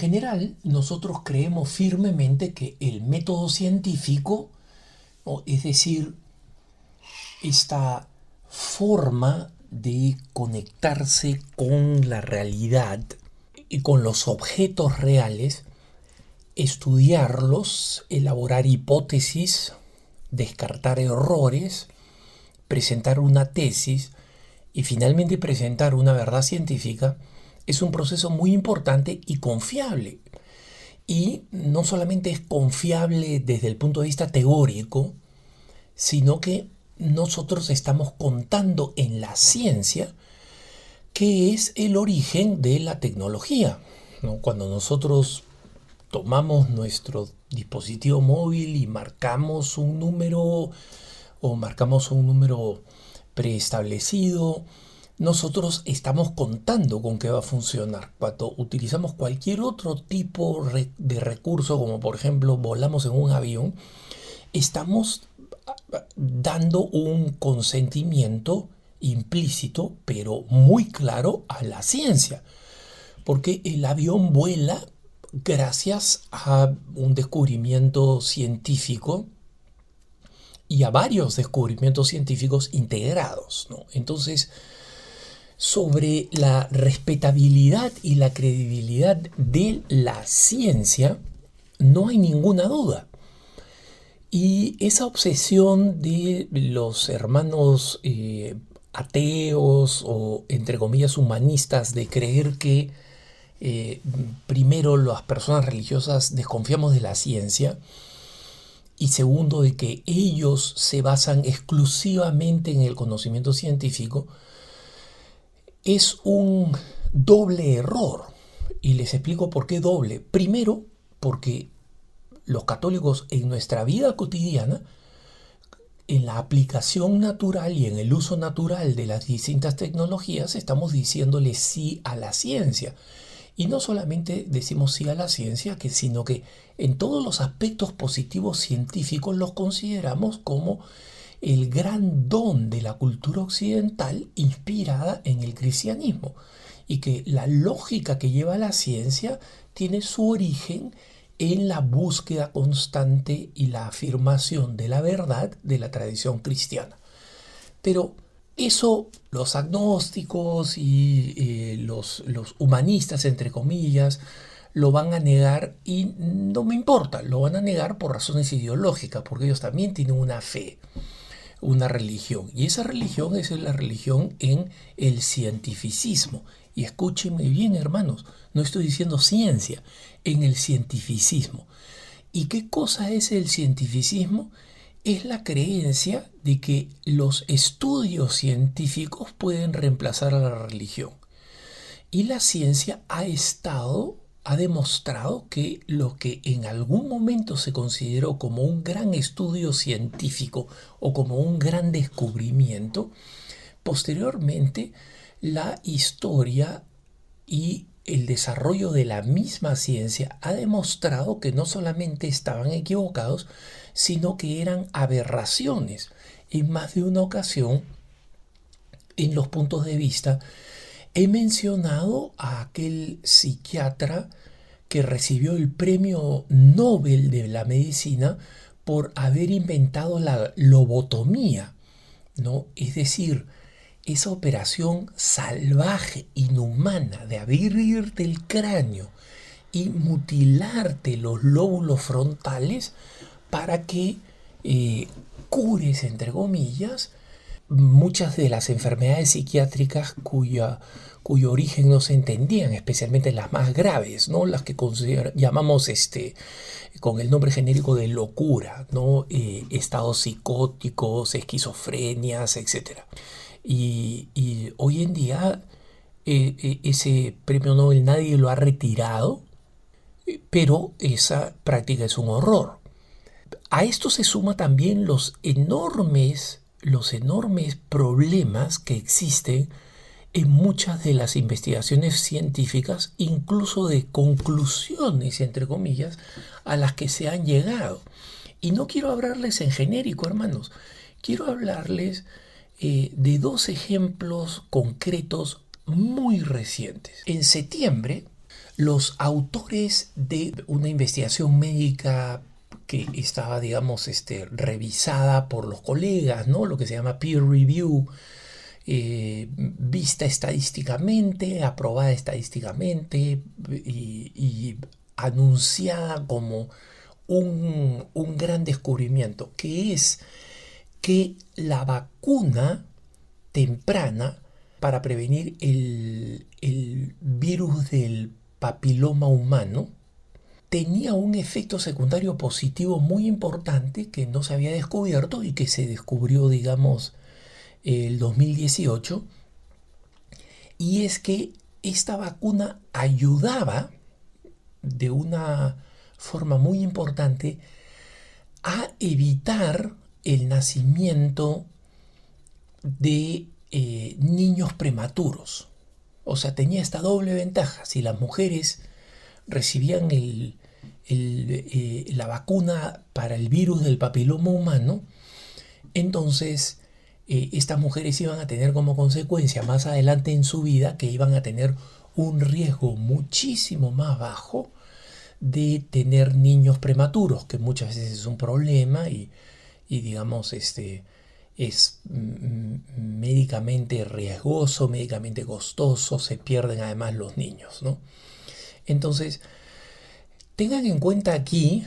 general, nosotros creemos firmemente que el método científico, o es decir, esta forma de conectarse con la realidad y con los objetos reales, estudiarlos, elaborar hipótesis, descartar errores, presentar una tesis y finalmente presentar una verdad científica, es un proceso muy importante y confiable. Y no solamente es confiable desde el punto de vista teórico, sino que nosotros estamos contando en la ciencia que es el origen de la tecnología, ¿no? Cuando nosotros tomamos nuestro dispositivo móvil y marcamos un número preestablecido, nosotros estamos contando con que va a funcionar. Cuando utilizamos cualquier otro tipo de recurso, como por ejemplo volamos en un avión, estamos dando un consentimiento implícito, pero muy claro, a la ciencia, porque el avión vuela gracias a un descubrimiento científico y a varios descubrimientos científicos integrados, ¿no? Entonces, sobre la respetabilidad y la credibilidad de la ciencia, no hay ninguna duda. Y esa obsesión de los hermanos ateos o, entre comillas, humanistas, de creer que primero las personas religiosas desconfiamos de la ciencia y segundo de que ellos se basan exclusivamente en el conocimiento científico, es un doble error. Y les explico por qué doble. Primero, porque los católicos en nuestra vida cotidiana, en la aplicación natural y en el uso natural de las distintas tecnologías, estamos diciéndole sí a la ciencia. Y no solamente decimos sí a la ciencia, sino que en todos los aspectos positivos científicos los consideramos como el gran don de la cultura occidental inspirada en el cristianismo. Y que la lógica que lleva la ciencia tiene su origen en la búsqueda constante y la afirmación de la verdad de la tradición cristiana. Pero eso los agnósticos y los humanistas, entre comillas, lo van a negar y no me importa, lo van a negar por razones ideológicas, porque ellos también tienen una fe, una religión. Y esa religión es la religión en el cientificismo. Y escúchenme bien, hermanos, no estoy diciendo ciencia, en el cientificismo. ¿Y qué cosa es el cientificismo? Es la creencia de que los estudios científicos pueden reemplazar a la religión. Y la ciencia ha demostrado que lo que en algún momento se consideró como un gran estudio científico o como un gran descubrimiento, posteriormente la historia y el desarrollo de la misma ciencia ha demostrado que no solamente estaban equivocados, sino que eran aberraciones. En más de una ocasión, en los puntos de vista, he mencionado a aquel psiquiatra que recibió el premio Nobel de la medicina por haber inventado la lobotomía, ¿no? Es decir, esa operación salvaje, inhumana, de abrirte el cráneo y mutilarte los lóbulos frontales para que cures, entre comillas, muchas de las enfermedades psiquiátricas cuyo origen no se entendían, especialmente las más graves, ¿no? Las que llamamos con el nombre genérico de locura, ¿no? Estados psicóticos, esquizofrenias, etcétera. Y hoy en día ese premio Nobel nadie lo ha retirado, pero esa práctica es un horror. A esto se suma también los enormes problemas que existen en muchas de las investigaciones científicas, incluso de conclusiones, entre comillas, a las que se han llegado. Y no quiero hablarles en genérico, hermanos. Quiero hablarles de dos ejemplos concretos muy recientes. En septiembre, Los autores de una investigación médica que estaba, digamos, revisada por los colegas, ¿no? Lo que se llama peer review, vista estadísticamente, aprobada estadísticamente y anunciada como un gran descubrimiento, que es que la vacuna temprana para prevenir el virus del papiloma humano tenía un efecto secundario positivo muy importante que no se había descubierto y que se descubrió, digamos, el 2018, y es que esta vacuna ayudaba de una forma muy importante a evitar el nacimiento de niños prematuros. O sea, tenía esta doble ventaja. Si las mujeres recibían la vacuna para el virus del papiloma humano, entonces estas mujeres iban a tener como consecuencia más adelante en su vida que iban a tener un riesgo muchísimo más bajo de tener niños prematuros, que muchas veces es un problema y digamos, es médicamente riesgoso, médicamente costoso, se pierden además los niños, ¿no? Entonces, tengan en cuenta aquí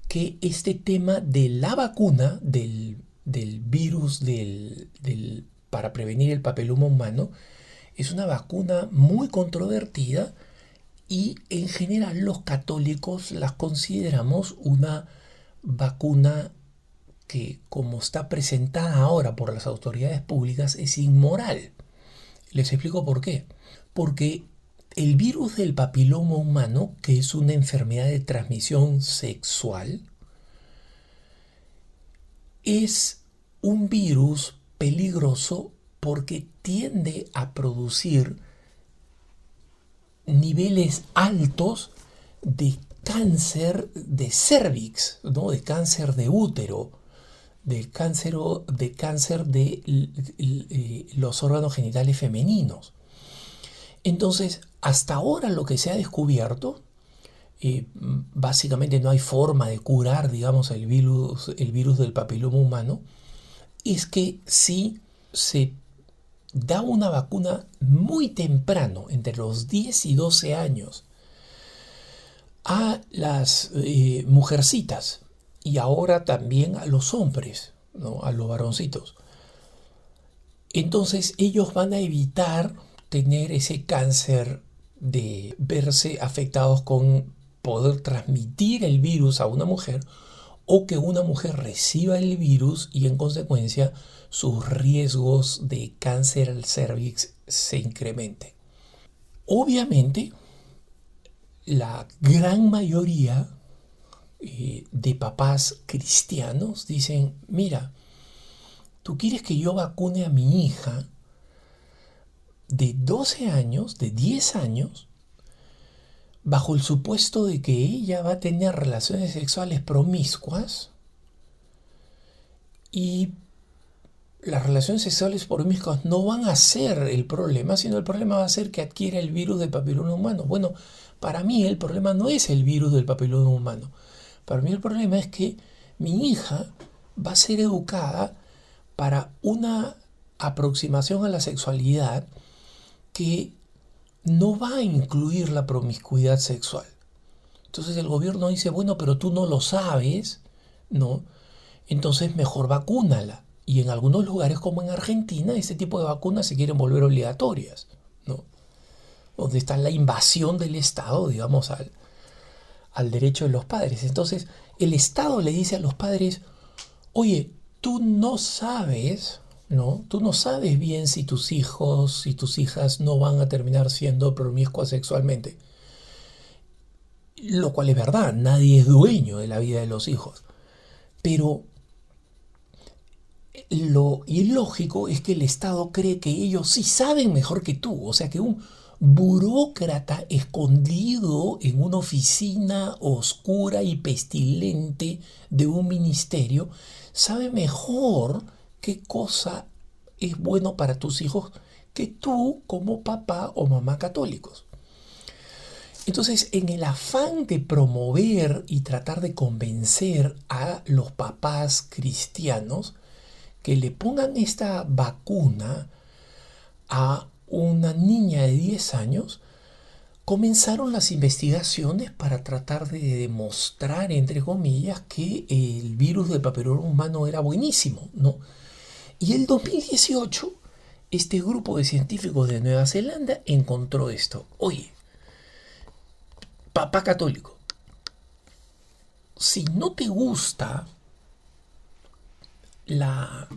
que este tema de la vacuna del virus para prevenir el papiloma humano es una vacuna muy controvertida y en general los católicos las consideramos una vacuna que, como está presentada ahora por las autoridades públicas, es inmoral. Les explico por qué. Porque el virus del papiloma humano, que es una enfermedad de transmisión sexual, es un virus peligroso porque tiende a producir niveles altos de cáncer de cervix, ¿no? De cáncer de útero, de cáncer de los órganos genitales femeninos. Entonces, hasta ahora lo que se ha descubierto, básicamente no hay forma de curar, digamos, el virus del papiloma humano, es que si se da una vacuna muy temprano, entre los 10 y 12 años, a las mujercitas y ahora también a los hombres, ¿no? A los varoncitos. Entonces ellos van a evitar tener ese cáncer de verse afectados con poder transmitir el virus a una mujer o que una mujer reciba el virus y en consecuencia sus riesgos de cáncer al cervix se incrementen. Obviamente, la gran mayoría de papás cristianos dicen, mira, tú quieres que yo vacune a mi hija de 12 años, de 10 años, bajo el supuesto de que ella va a tener relaciones sexuales promiscuas y las relaciones sexuales promiscuas no van a ser el problema, sino el problema va a ser que adquiera el virus del papiloma humano. Bueno, para mí el problema no es el virus del papiloma humano. Para mí el problema es que mi hija va a ser educada para una aproximación a la sexualidad que no va a incluir la promiscuidad sexual. Entonces el gobierno dice, bueno, pero tú no lo sabes, ¿no? Entonces mejor vacúnala. Y en algunos lugares, como en Argentina, este tipo de vacunas se quieren volver obligatorias, ¿no? Donde está la invasión del Estado, digamos, al derecho de los padres. Entonces el Estado le dice a los padres, oye, tú no sabes, ¿no? Tú no sabes bien si tus hijos y tus hijas no van a terminar siendo promiscuas sexualmente. Lo cual es verdad, nadie es dueño de la vida de los hijos. Pero lo ilógico es que el Estado cree que ellos sí saben mejor que tú. O sea, que un burócrata escondido en una oficina oscura y pestilente de un ministerio sabe mejor qué cosa es bueno para tus hijos que tú como papá o mamá católicos. Entonces, en el afán de promover y tratar de convencer a los papás cristianos que le pongan esta vacuna a una niña de 10 años, comenzaron las investigaciones para tratar de demostrar, entre comillas, que el virus del papiloma humano era buenísimo, ¿no? Y en 2018, este grupo de científicos de Nueva Zelanda encontró esto. Oye, papá católico, si no te gusta la,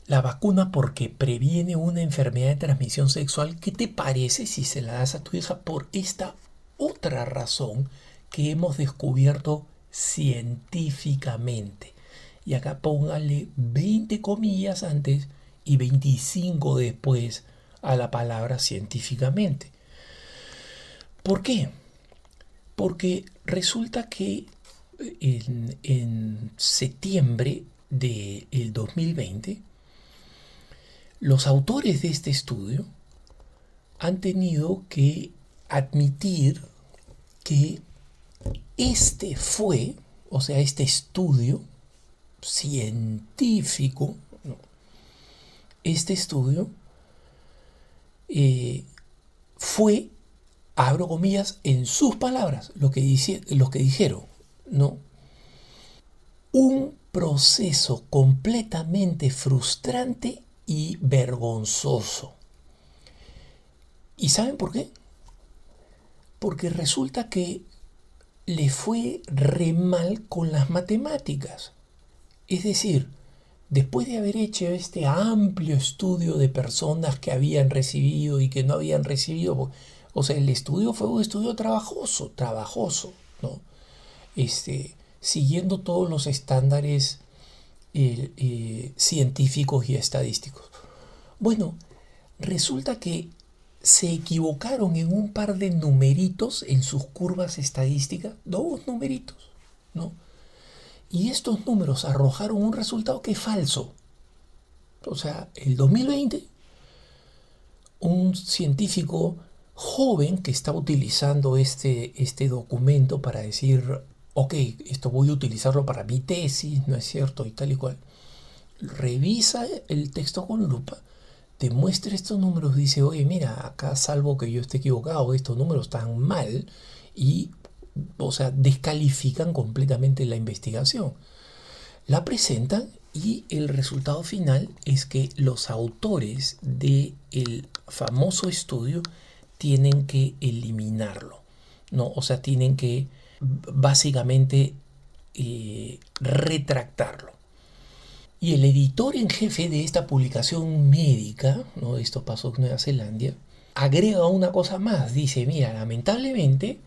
la vacuna porque previene una enfermedad de transmisión sexual, ¿qué te parece si se la das a tu hija por esta otra razón que hemos descubierto científicamente? Y acá póngale 20 comillas antes y 25 después a la palabra científicamente. ¿Por qué? Porque resulta que en septiembre del 2020, los autores de este estudio han tenido que admitir que este estudio científico, ¿no? Este estudio fue, abro comillas, en sus palabras, lo que dijeron, ¿no? Un proceso completamente frustrante y vergonzoso. ¿Y saben por qué? Porque resulta que le fue re mal con las matemáticas. Es decir, después de haber hecho este amplio estudio de personas que habían recibido y que no habían recibido, o sea, el estudio fue un estudio trabajoso, ¿no? Siguiendo todos los estándares científicos y estadísticos. Bueno, resulta que se equivocaron en un par de numeritos en sus curvas estadísticas, dos numeritos, ¿no? Y estos números arrojaron un resultado que es falso. O sea, el 2020, un científico joven que está utilizando este documento para decir, ok, esto voy a utilizarlo para mi tesis, ¿no es cierto? Y tal y cual. Revisa el texto con lupa, te muestra estos números, dice, oye, mira, acá salvo que yo esté equivocado, estos números están mal y, o sea, descalifican completamente la investigación. La presentan y el resultado final es que los autores del famoso estudio tienen que eliminarlo, ¿no? O sea, tienen que básicamente retractarlo. Y el editor en jefe de esta publicación médica, ¿no? Esto pasó en Nueva Zelanda, agrega una cosa más. Dice, mira, lamentablemente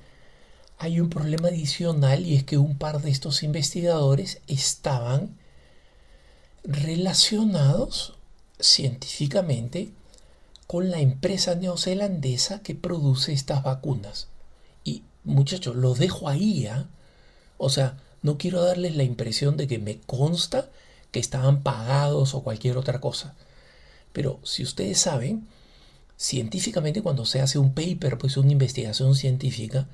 hay un problema adicional y es que un par de estos investigadores estaban relacionados científicamente con la empresa neozelandesa que produce estas vacunas. Y muchachos, los dejo ahí, ¿eh? O sea, no quiero darles la impresión de que me consta que estaban pagados o cualquier otra cosa. Pero si ustedes saben, científicamente cuando se hace un paper, pues una investigación científica,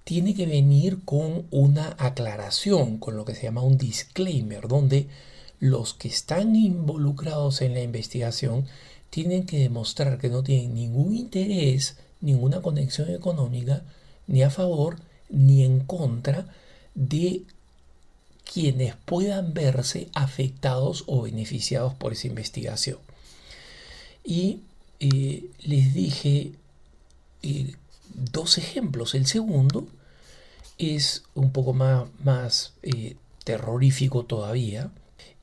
tiene que venir con una aclaración, con lo que se llama un disclaimer, donde los que están involucrados en la investigación tienen que demostrar que no tienen ningún interés, ninguna conexión económica, ni a favor ni en contra de quienes puedan verse afectados o beneficiados por esa investigación. Y les dije dos ejemplos. El segundo es un poco más terrorífico todavía,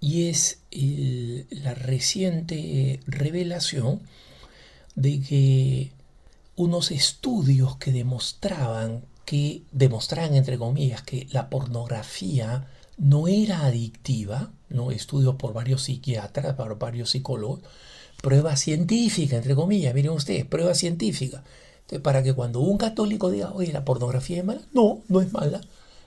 y es la reciente revelación de que unos estudios que demostraban entre comillas, que la pornografía no era adictiva, ¿no? Estudios por varios psiquiatras, por varios psicólogos, prueba científica, entre comillas, miren ustedes, prueba científica. Entonces, para que cuando un católico diga, oye, la pornografía es mala, no, no es mala.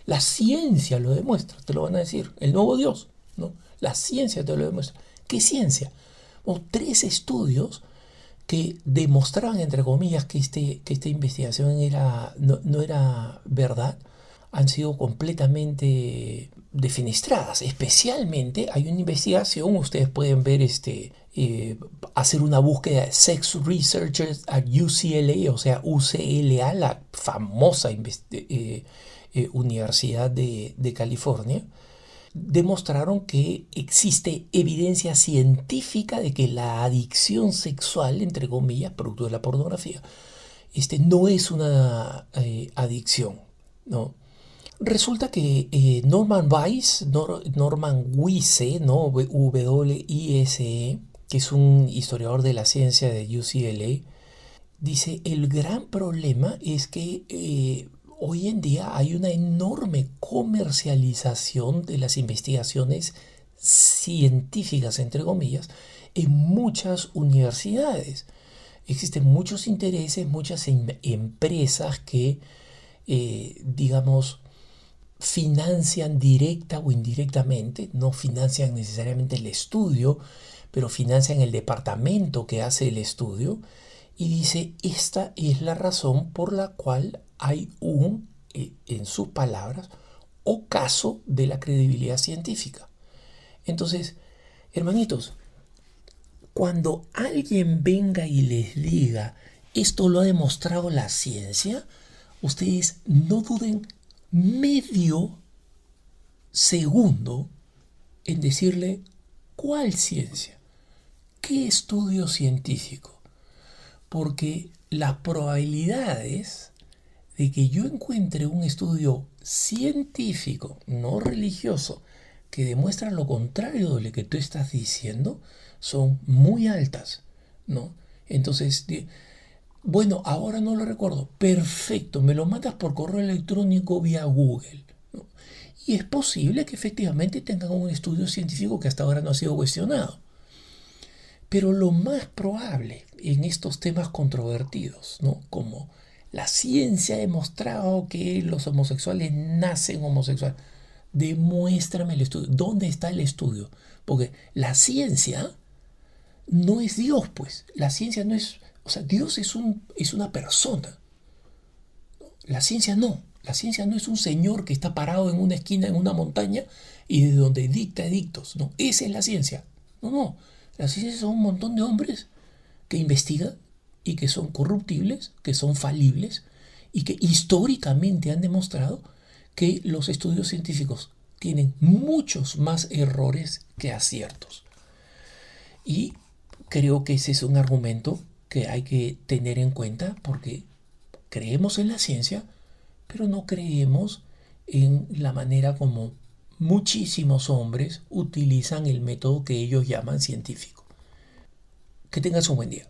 La ciencia lo demuestra, te lo van a decir, el nuevo Dios, ¿no? La ciencia te lo demuestra. ¿Qué ciencia? 3 estudios que demostraban, entre comillas, que esta investigación no era verdad, han sido completamente defenestradas. Especialmente hay una investigación, ustedes pueden ver hacer una búsqueda de Sex Researchers at UCLA, o sea, UCLA, la famosa Universidad de California. Demostraron que existe evidencia científica de que la adicción sexual, entre comillas, producto de la pornografía, no es una adicción, ¿no? Resulta que Norman Wiese, ¿no? W-I-S-E, que es un historiador de la ciencia de UCLA, dice, el gran problema es que hoy en día hay una enorme comercialización de las investigaciones científicas, entre comillas, en muchas universidades. Existen muchos intereses, muchas empresas que, digamos, financian directa o indirectamente, no financian necesariamente el estudio, pero financian el departamento que hace el estudio, y dice, esta es la razón por la cual hay en sus palabras, ocaso de la credibilidad científica. Entonces, hermanitos, cuando alguien venga y les diga, esto lo ha demostrado la ciencia, ustedes no duden medio segundo en decirle, ¿cuál ciencia? ¿Qué estudio científico? Porque las probabilidades de que yo encuentre un estudio científico, no religioso, que demuestra lo contrario de lo que tú estás diciendo, son muy altas, ¿no? Entonces, bueno, ahora no lo recuerdo. Perfecto, me lo mandas por correo electrónico vía Google, ¿no? Y es posible que efectivamente tengan un estudio científico que hasta ahora no ha sido cuestionado. Pero lo más probable en estos temas controvertidos, ¿no? Como la ciencia ha demostrado que los homosexuales nacen homosexuales. Demuéstrame el estudio. ¿Dónde está el estudio? Porque la ciencia no es Dios, pues. La ciencia no es... O sea, Dios es una persona. La ciencia no. La ciencia no es un señor que está parado en una esquina, en una montaña, y de donde dicta edictos. No, esa es la ciencia. No, no. La ciencia son un montón de hombres que investigan y que son corruptibles, que son falibles y que históricamente han demostrado que los estudios científicos tienen muchos más errores que aciertos. Y creo que ese es un argumento que hay que tener en cuenta porque creemos en la ciencia, pero no creemos en la manera como muchísimos hombres utilizan el método que ellos llaman científico. Que tengas un buen día.